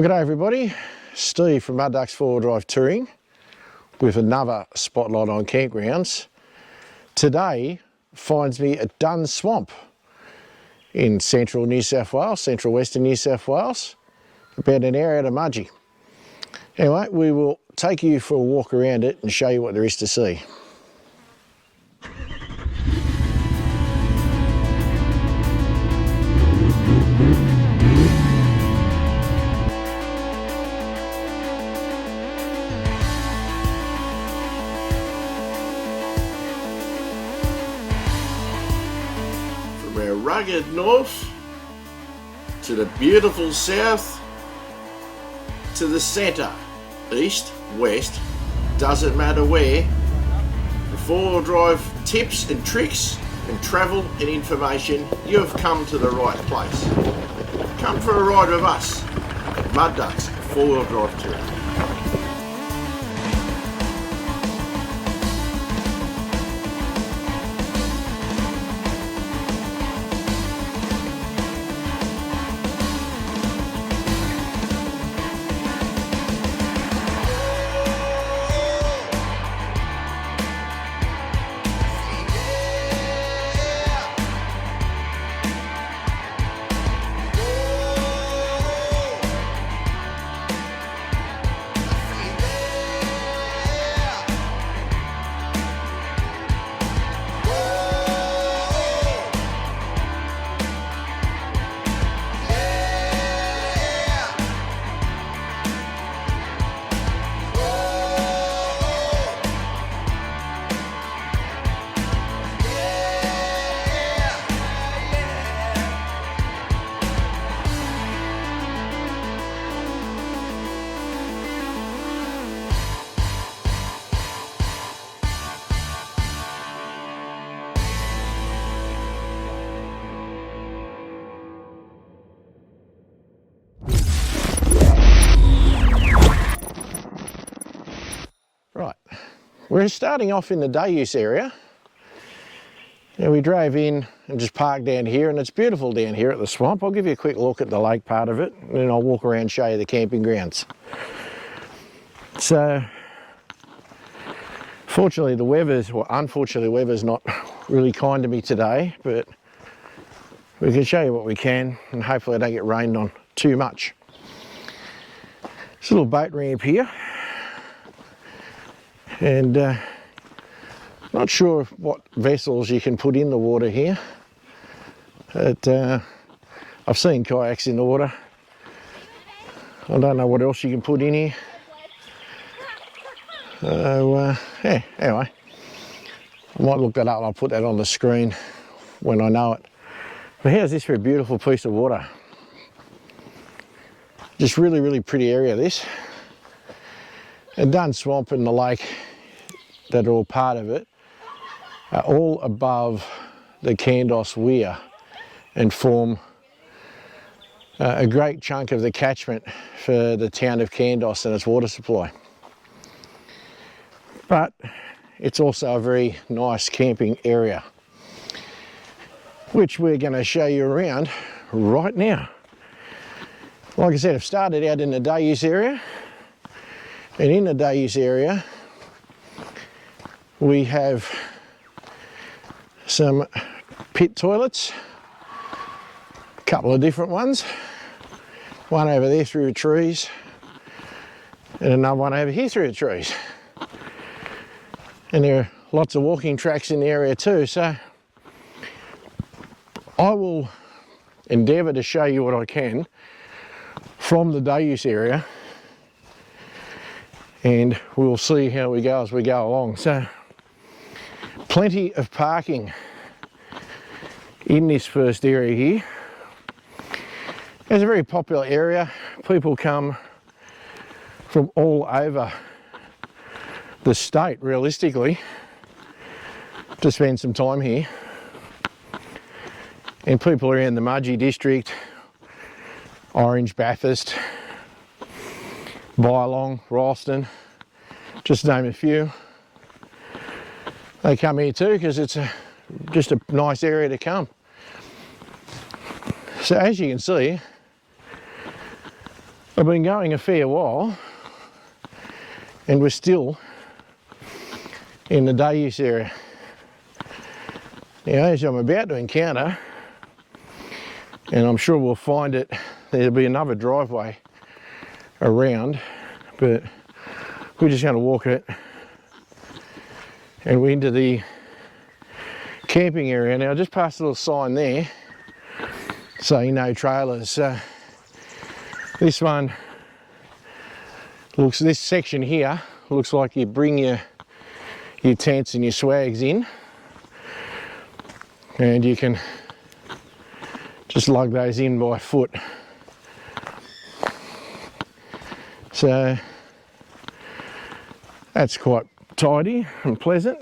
Well, g'day everybody, Steve from Mudgee 4 Drive Touring with another spotlight on campgrounds. Today finds me at Dunns Swamp in central New South Wales, central western New South Wales, about an hour out of Mudgee. Anyway, we will take you for a walk around it and show you what there is to see. From our rugged north to the beautiful south to the centre, east, west, doesn't matter where. For four-wheel drive tips and tricks and travel and information, you have come to the right place. Come for a ride with us, Mudgee 4-wheel drive touring. Right, we're starting off in the day use area. Now we drove in and just parked down here, and it's beautiful down here at the swamp. I'll give you a quick look at the lake part of it, and then I'll walk around and show you the camping grounds. So, fortunately the weather's, well unfortunately the weather's not really kind to me today, but we can show you what we can, and hopefully I don't get rained on too much. This little boat ramp here. And not sure what vessels you can put in the water here, but I've seen kayaks in the water. I don't know what else you can put in here. Yeah, anyway, I might look that up and I'll put that on the screen when I know it. But how's this for a beautiful piece of water? Just really, really pretty area this. And Dunns Swamp and the lake that are all part of it are all above the Campgrounds weir and form a great chunk of the catchment for the town of Campgrounds and its water supply. But it's also a very nice camping area, which we're going to show you around right now. Like I said, I've started out in the day use area. And in the day use area, we have some pit toilets, a couple of different ones, one over there through the trees, and another one over here through the trees. And there are lots of walking tracks in the area too, so I will endeavour to show you what I can from the day use area, and we'll see how we go as we go along. So, plenty of parking in this first area here. It's a very popular area. People come from all over the state, realistically, to spend some time here. And people around the Mudgee district, Orange, Bathurst, Bylong, Ralston, just to name a few. They come here too because it's just a nice area to come. So as you can see, I've been going a fair while and we're still in the day use area. Now, as I'm about to encounter, and I'm sure we'll find it, there'll be another driveway around, but we're just going to walk it, and we're into the camping area. Now, I just passed a little sign there saying no trailers. This one looks, this section here looks like you bring your tents and your swags in, and you can just lug those in by foot. So that's quite tidy and pleasant.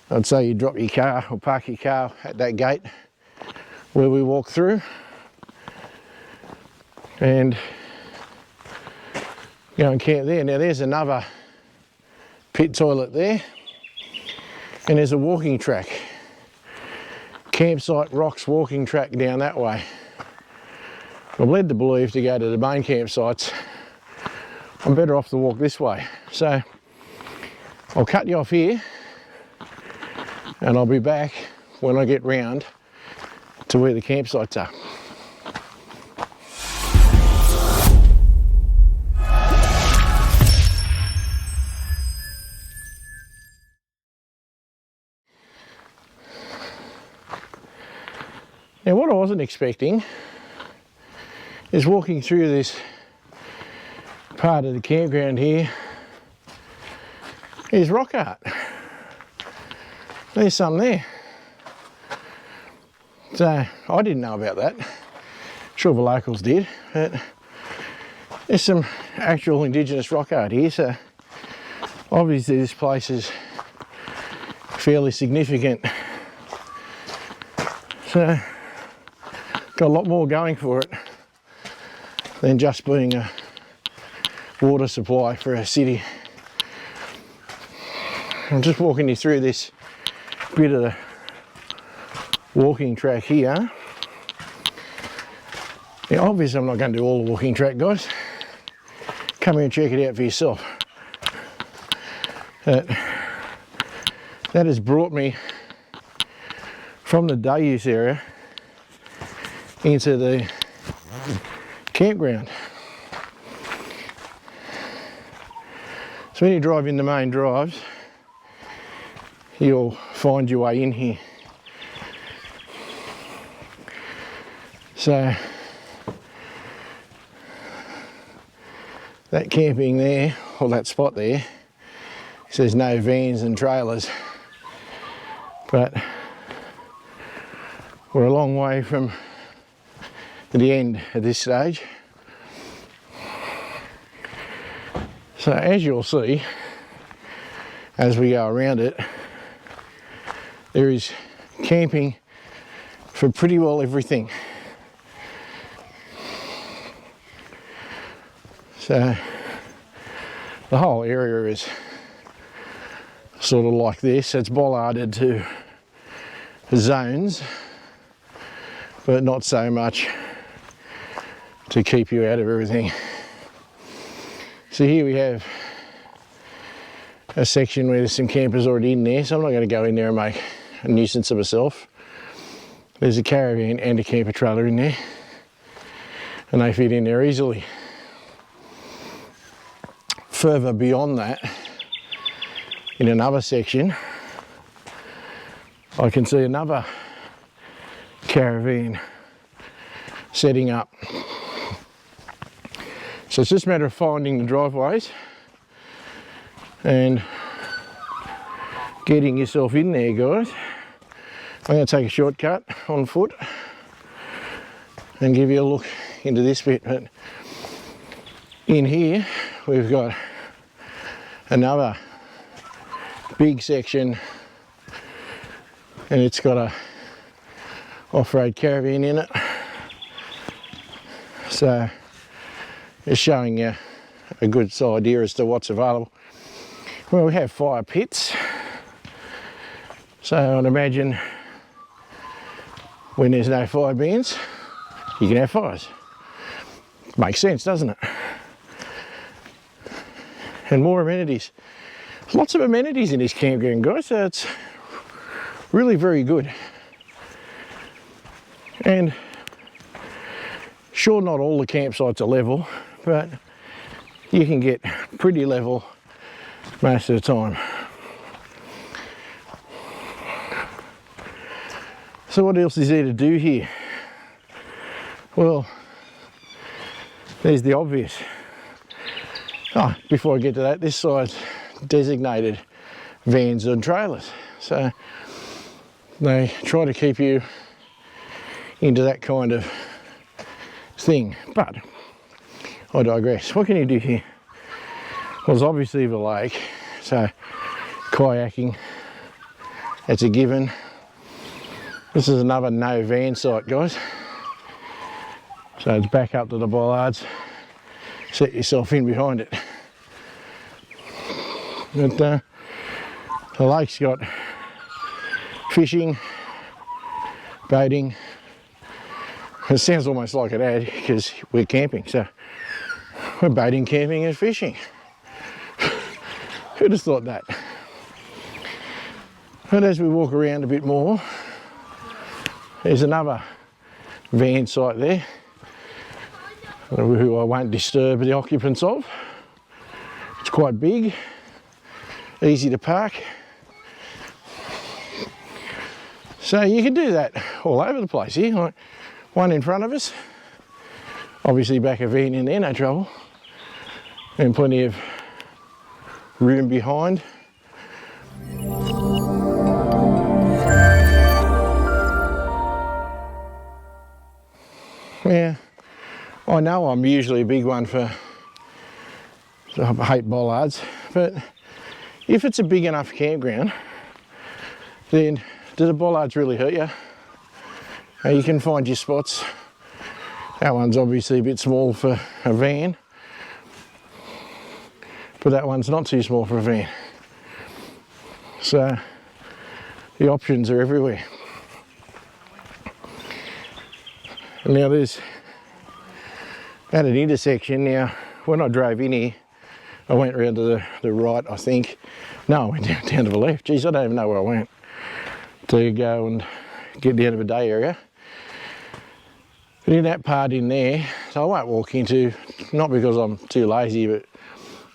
I'd say you drop your car or park your car at that gate where we walk through and go and camp there. Now there's another pit toilet there, and there's a walking track. Campsite rocks walking track down that way. I'm led to believe to go to the main campsites, I'm better off to walk this way. So I'll cut you off here and I'll be back when I get round to where the campsites are. Now, what I wasn't expecting is walking through this part of the campground here is rock art. There's some there. So I didn't know about that. Sure the locals did, but there's some actual indigenous rock art here, so obviously this place is fairly significant. So got a lot more going for it than just being a water supply for a city. I'm just walking you through this bit of the walking track here. Now obviously I'm not going to do all the walking track, guys. Come here and check it out for yourself. That has brought me from the day use area into the campground. So when you drive in the main drives, you'll find your way in here. So that camping there, or that spot there, says no vans and trailers, but we're a long way from the end at this stage. So as you'll see, as we go around it, there is camping for pretty well everything. So the whole area is sort of like this. It's bollarded to zones, but not so much to keep you out of everything. So here we have a section where there's some campers already in there, so I'm not going to go in there and make a nuisance of myself. There's a caravan and a camper trailer in there, and they fit in there easily. Further beyond that, in another section, I can see another caravan setting up. So it's just a matter of finding the driveways and getting yourself in there, guys. I'm going to take a shortcut on foot and give you a look into this bit. But in here we've got another big section, and it's got a off-road caravan in it. So it's showing you a good idea as to what's available. Well, we have fire pits, so I'd imagine when there's no fire bans, you can have fires. Makes sense, doesn't it? and more amenities. Lots of amenities in this campground, guys, so it's really very good. And sure, not all the campsites are level, but you can get pretty level most of the time. So what else is there to do here? Well, there's the obvious. Oh, before I get to that, this side's designated vans and trailers. So they try to keep you into that kind of thing. But I digress. What can you do here? Well, there's obviously the lake. So kayaking, that's a given. This is another no van site, guys. So it's back up to the bollards. Set yourself in behind it. But the lake's got fishing, boating. It sounds almost like an ad because we're camping. So we're boating, camping and fishing. Who'd have thought that? But as we walk around a bit more, there's another van site there, who I won't disturb the occupants of. It's quite big, easy to park. So you can do that all over the place here. Like one in front of us, obviously back a van in there, no trouble. And plenty of room behind. Yeah, I know I'm usually a big one for, I hate bollards, but if it's a big enough campground, then do the bollards really hurt you? You can find your spots. That one's obviously a bit small for a van, but that one's not too small for a van. So the options are everywhere. And now there's at an intersection. Now when I drove in here, I went around to the right, I think. No, I went down to the left. Geez, I don't even know where I went to go and get down to the day area. But in that part in there, so I won't walk into, not because I'm too lazy, but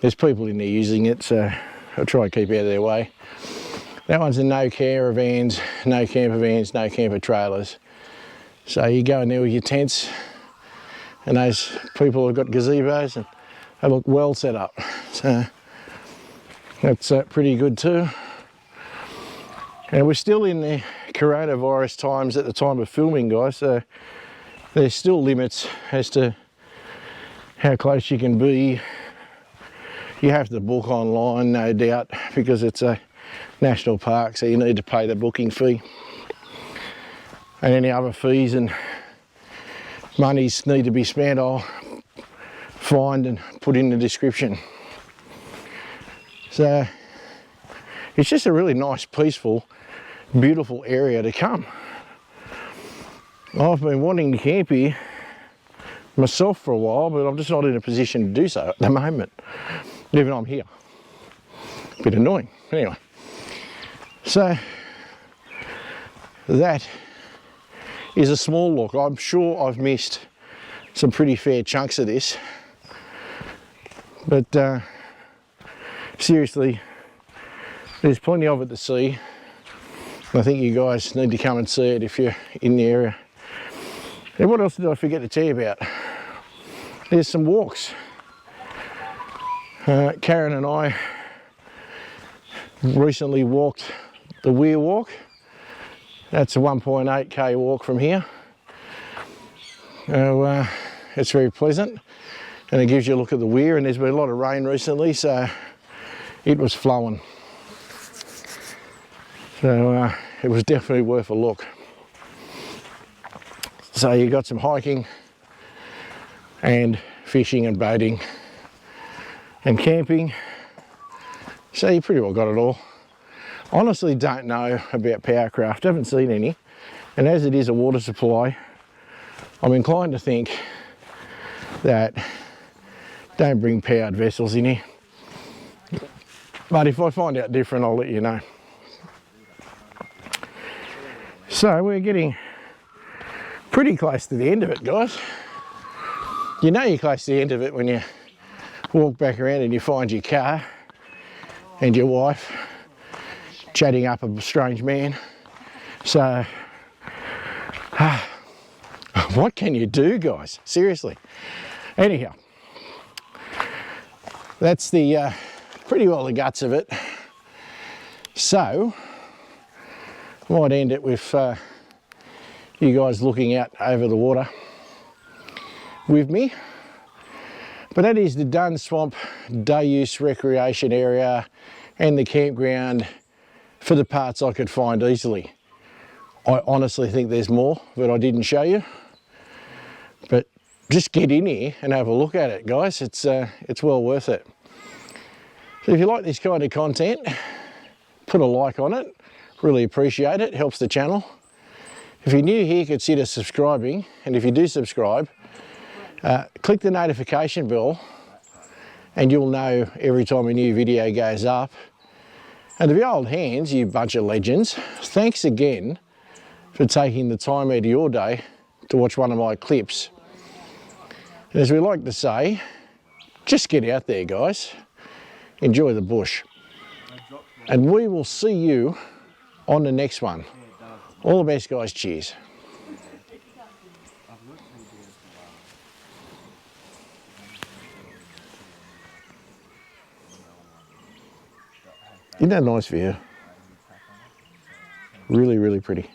there's people in there using it, so I'll try and keep out of their way. That one's a no caravans, no camper vans, no camper trailers. So you go in there with your tents, and those people have got gazebos and they look well set up. So that's pretty good too. And we're still in the coronavirus times at the time of filming, guys, so there's still limits as to how close you can be. You have to book online, no doubt, because it's a national park, so you need to pay the booking fee. And any other fees and monies need to be spent, I'll find and put in the description. So it's just a really nice, peaceful, beautiful area to come. I've been wanting to camp here myself for a while, but I'm just not in a position to do so at the moment, even though I'm here. A bit annoying, anyway. So that is a small look. I'm sure I've missed some pretty fair chunks of this, but seriously, there's plenty of it to see. I think you guys need to come and see it if you're in the area. And what else did I forget to tell you about? There's some walks. Karen and I recently walked the Weir Walk. That's a 1.8k walk from here. It's very pleasant, and it gives you a look at the Weir, and there's been a lot of rain recently, so it was flowing. So it was definitely worth a look. So you got some hiking and fishing and boating and camping. So you pretty well got it all. Honestly don't know about powercraft, haven't seen any. And as it is a water supply, I'm inclined to think that don't bring powered vessels in here. But if I find out different, I'll let you know. So we're getting pretty close to the end of it, guys. You know you're close to the end of it when you walk back around and you find your car and your wife chatting up a strange man. So, what can you do, guys? Seriously. Anyhow, that's the pretty well the guts of it. So, might end it with you guys looking out over the water with me. But that is the Dunns Swamp day use recreation area and the campground for the parts I could find easily. I honestly think there's more that I didn't show you, but just get in here and have a look at it, guys. It's well worth it. So if you like this kind of content, put a like on it. Really appreciate it. Helps the channel. If you're new here, consider subscribing, and if you do subscribe, click the notification bell and you'll know every time a new video goes up. And to the old hands, you bunch of legends, thanks again for taking the time out of your day to watch one of my clips. And as we like to say, just get out there, guys. Enjoy the bush. And we will see you on the next one. All the best, guys. Cheers. Isn't that nice view? Really, really pretty.